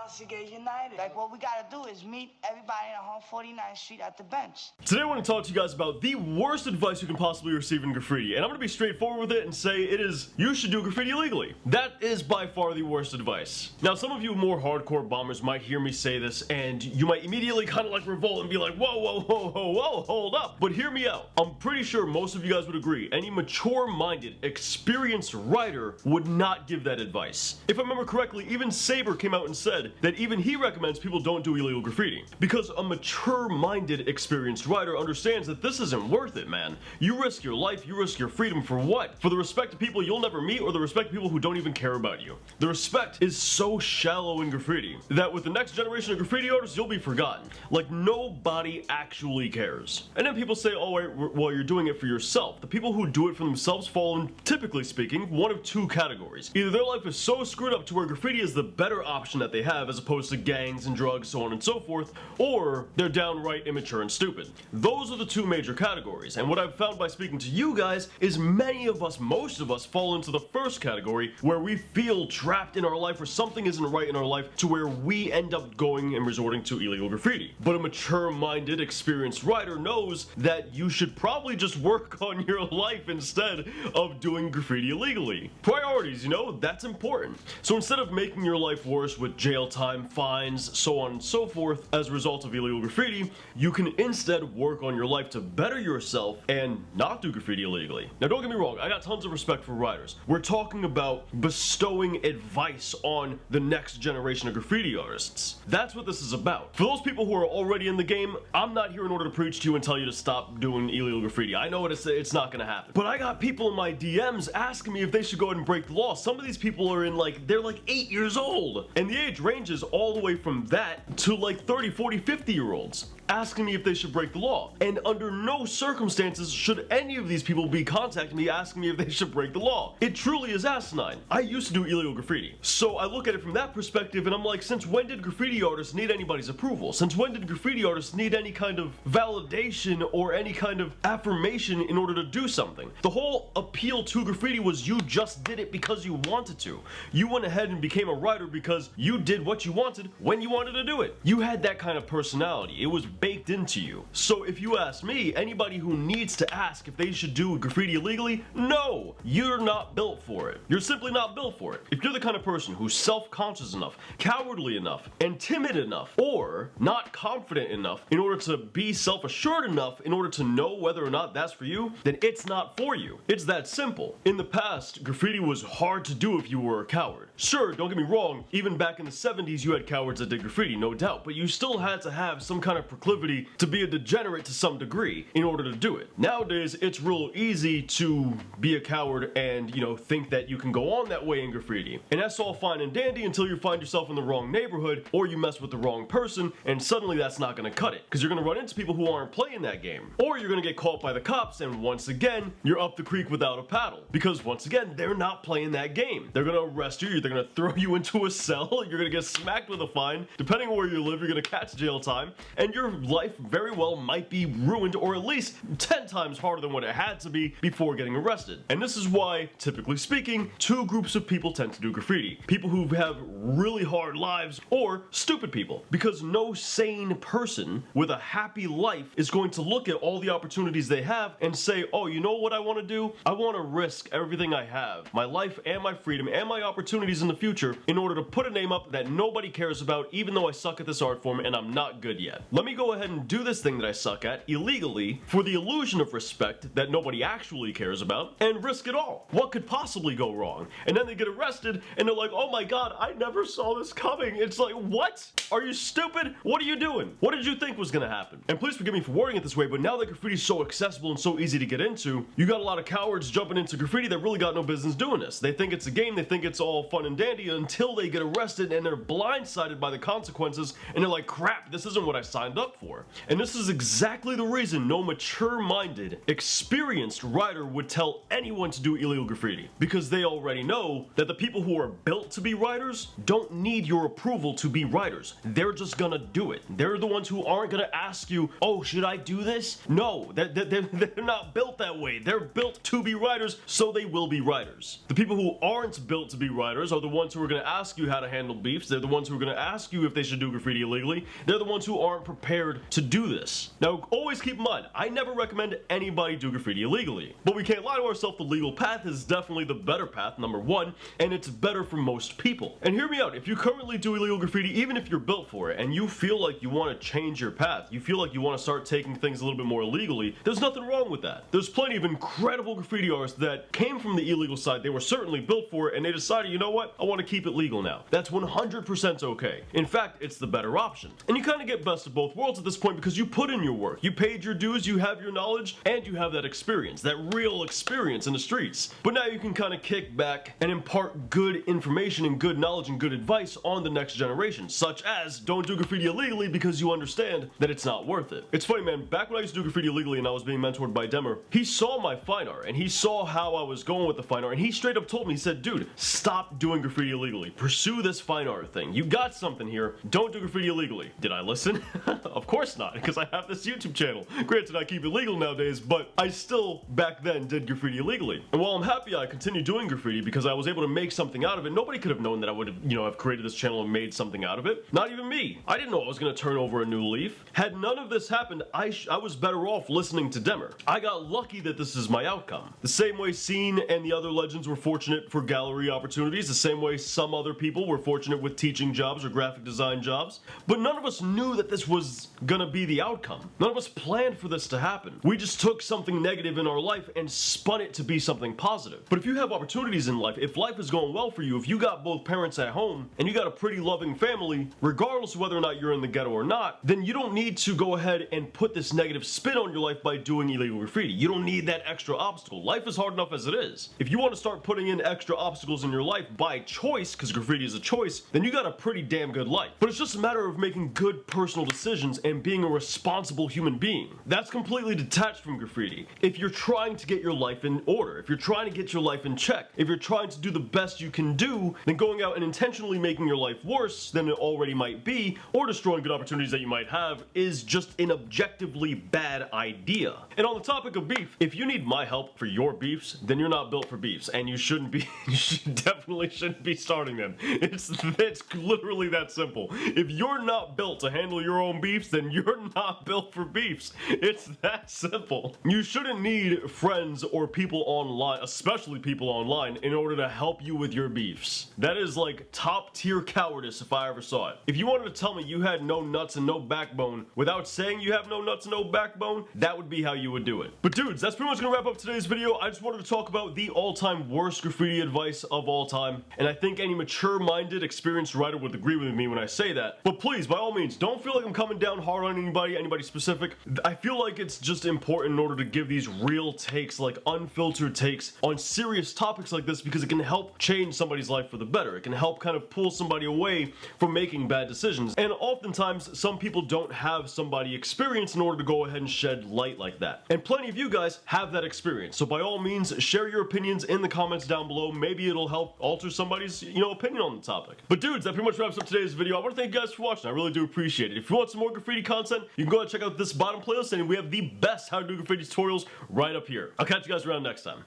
else to get united. Like, what we gotta do is meet everybody on 149th Street at the bench. Today I want to talk to you guys about the worst advice you can possibly receive in graffiti, and I'm going to be straightforward with it and say it is, you should do graffiti legally. That is by far the worst advice. Now, some of you more hardcore bombers might hear me say this, and you might immediately kind of like revolt and be like, whoa, whoa, whoa, whoa, whoa, hold up. But hear me out. I'm pretty sure most of you guys would agree, any mature-minded, experienced writer would not give that advice. If I remember correctly, even Saber came out and said that even he recommends people don't do illegal graffiti, because a mature-minded, experienced writer understands that this isn't worth it, man. You risk your life, you risk your freedom for what? For the respect of people you'll never meet, or the respect of people who don't even care about you? The respect is so shallow in graffiti that with the next generation of graffiti artists, you'll be forgotten. Like, nobody actually cares. And then people say, oh wait, well, you're doing it for yourself. The people who do it for themselves fall in, typically speaking, one of two categories. Either their life is so screwed up to where graffiti is the better option that they have as opposed to gangs and drugs, so on and so forth, or they're downright immature and stupid. Those are the two major categories, and what I've found by speaking to you guys is many of us, most of us, fall into the first category where we feel trapped in our life or something isn't right in our life to where we end up going and resorting to illegal graffiti. But a mature-minded, experienced writer knows that you should probably just work on your life instead of doing graffiti illegally. Priorities, you know, that's important. So instead of making your life worse with jail time, fines, so on and so forth as a result of illegal graffiti, you can instead work on your life to better yourself and not do graffiti illegally. Now don't get me wrong, I got tons of respect for writers. We're talking about bestowing advice on the next generation of graffiti artists. That's what this is about. For those people who are already in the game, I'm not here in order to preach to you and tell you to stop doing illegal graffiti. I know it's not gonna happen. But I got people in my DMs asking me if they should go ahead and break the law. Some of these people are in they're like 8 years old. And the age ranges all the way from that to like 30, 40, 50-year-olds. Asking me if they should break the law. And under no circumstances should any of these people be contacting me asking me if they should break the law. It truly is asinine. I used to do illegal graffiti. So I look at it from that perspective and I'm like, since when did graffiti artists need anybody's approval? Since when did graffiti artists need any kind of validation or any kind of affirmation in order to do something? The whole appeal to graffiti was you just did it because you wanted to. You went ahead and became a writer because you did what you wanted when you wanted to do it. You had that kind of personality. It was baked into you. So if you ask me, anybody who needs to ask if they should do graffiti illegally, no, you're not built for it. You're simply not built for it. If you're the kind of person who's self-conscious enough, cowardly enough, and timid enough, or not confident enough in order to be self-assured enough in order to know whether or not that's for you, then it's not for you. It's that simple. In the past, graffiti was hard to do if you were a coward. Sure, don't get me wrong, even back in the 70s you had cowards that did graffiti, no doubt, but you still had to have some kind of proclivity to be a degenerate to some degree in order to do it. Nowadays, it's real easy to be a coward and, you know, think that you can go on that way in graffiti. And that's all fine and dandy until you find yourself in the wrong neighborhood or you mess with the wrong person, and suddenly that's not gonna cut it. Because you're gonna run into people who aren't playing that game. Or you're gonna get caught by the cops and once again, you're up the creek without a paddle. Because once again, they're not playing that game. They're gonna arrest you, they're gonna throw you into a cell, you're gonna get smacked with a fine, depending on where you live, you're gonna catch jail time, and your life very well might be ruined or at least 10 times harder than what it had to be before getting arrested. And this is why, typically speaking, two groups of people tend to do graffiti. People who have really hard lives or stupid people. Because no sane person with a happy life is going to look at all the opportunities they have and say, oh, you know what I want to do? I want to risk everything I have, my life and my freedom and my opportunities in the future in order to put a name up that nobody cares about even though I suck at this art form and I'm not good yet. Let me go ahead and do this thing that I suck at illegally for the illusion of respect that nobody actually cares about and risk it all. What could possibly go wrong? And then they get arrested and they're like, oh my god, I never saw this coming. It's like, what? Are you stupid? What are you doing? What did you think was gonna happen? And please forgive me for wording it this way, but now that graffiti is so accessible and so easy to get into, you got a lot of cowards jumping into graffiti that really got no business doing this. They think it's a game, they think it's all fun and dandy until they get arrested and they're blindsided by the consequences and they're like, crap, this isn't what I signed up for. And this is exactly the reason no mature-minded, experienced writer would tell anyone to do illegal graffiti. Because they already know that the people who are built to be writers don't need your approval to be writers. They're just gonna do it. They're the ones who aren't gonna ask you, oh, should I do this? No, they're not built that way. They're built to be writers, so they will be writers. The people who aren't built to be writers are the ones who are gonna ask you how to handle beefs. They're the ones who are going to ask you if they should do graffiti illegally. They're the ones who aren't prepared to do this. Now, always keep in mind, I never recommend anybody do graffiti illegally. But we can't lie to ourselves, the legal path is definitely the better path, number one, and it's better for most people. And hear me out, if you currently do illegal graffiti, even if you're built for it, and you feel like you want to change your path, you feel like you want to start taking things a little bit more illegally, there's nothing wrong with that. There's plenty of incredible graffiti artists that came from the illegal side, they were certainly built for it, and they decided, you know what, I want to keep it legal now. That's 100% okay. In fact, it's the better option. And you kind of get best of both worlds at this point because you put in your work, you paid your dues, you have your knowledge, and you have that experience, that real experience in the streets. But now you can kind of kick back and impart good information and good knowledge and good advice on the next generation, such as don't do graffiti illegally because you understand that it's not worth it. It's funny, man, back when I used to do graffiti illegally and I was being mentored by Demer, he saw my fine art and he saw how I was going with the fine art, and he straight up told me, he said, dude, stop doing graffiti illegally. Pursue this fine art thing. You got something here. Don't do graffiti illegally. Did I listen? Of course not, because I have this YouTube channel. Granted, I keep it legal nowadays, but I still, back then, did graffiti illegally. And while I'm happy I continue doing graffiti because I was able to make something out of it, nobody could have known that I would have, have created this channel and made something out of it. Not even me. I didn't know I was going to turn over a new leaf. Had none of this happened, I was better off listening to Demer. I got lucky that this is my outcome. The same way Scene and the other legends were fortunate for gallery opportunities, the same way some other people were fortunate with teaching jobs or graphic design jobs. But none of us knew that this was gonna be the outcome. None of us planned for this to happen. We just took something negative in our life and spun it to be something positive. But if you have opportunities in life, if life is going well for you, if you got both parents at home and you got a pretty loving family, regardless of whether or not you're in the ghetto or not, then you don't need to go ahead and put this negative spin on your life by doing illegal graffiti. You don't need that extra obstacle. Life is hard enough as it is. If you want to start putting in extra obstacles in your life by choice, because graffiti is a choice, then you got a pretty damn good life. But it's just a matter of making good personal decisions and being a responsible human being. That's completely detached from graffiti. If you're trying to get your life in order, if you're trying to get your life in check, if you're trying to do the best you can do, then going out and intentionally making your life worse than it already might be, or destroying good opportunities that you might have, is just an objectively bad idea. And on the topic of beef, if you need my help for your beefs, then you're not built for beefs, and you shouldn't be, definitely shouldn't be starting them. It's literally that simple. If you're not built to handle your own beefs, then you're not built for beefs. It's that simple. You shouldn't need friends or people online, especially people online, in order to help you with your beefs. That is like top tier cowardice if I ever saw it. If you wanted to tell me you had no nuts and no backbone without saying you have no nuts and no backbone, that would be how you would do it. But dudes, that's pretty much gonna wrap up today's video. I just wanted to talk about the all-time worst graffiti advice of all time, and I think any mature-minded, experienced writer would agree with me when I say that. But please, by all means, don't feel like I'm coming down hard on anybody specific. I feel like it's just important in order to give these real takes, like unfiltered takes on serious topics like this, because it can help change somebody's life for the better. It can help kind of pull somebody away from making bad decisions. And oftentimes, some people don't have somebody experienced in order to go ahead and shed light like that. And plenty of you guys have that experience. So by all means, share your opinions in the comments down below. Maybe it'll help alter somebody's, opinion on the topic. But dudes, that pretty much wraps up today's video. I want to thank you guys for watching. I really do appreciate it. If you want some more graffiti content, you can go ahead and check out this bottom playlist, and we have the best how to do graffiti tutorials right up here. I'll catch you guys around next time.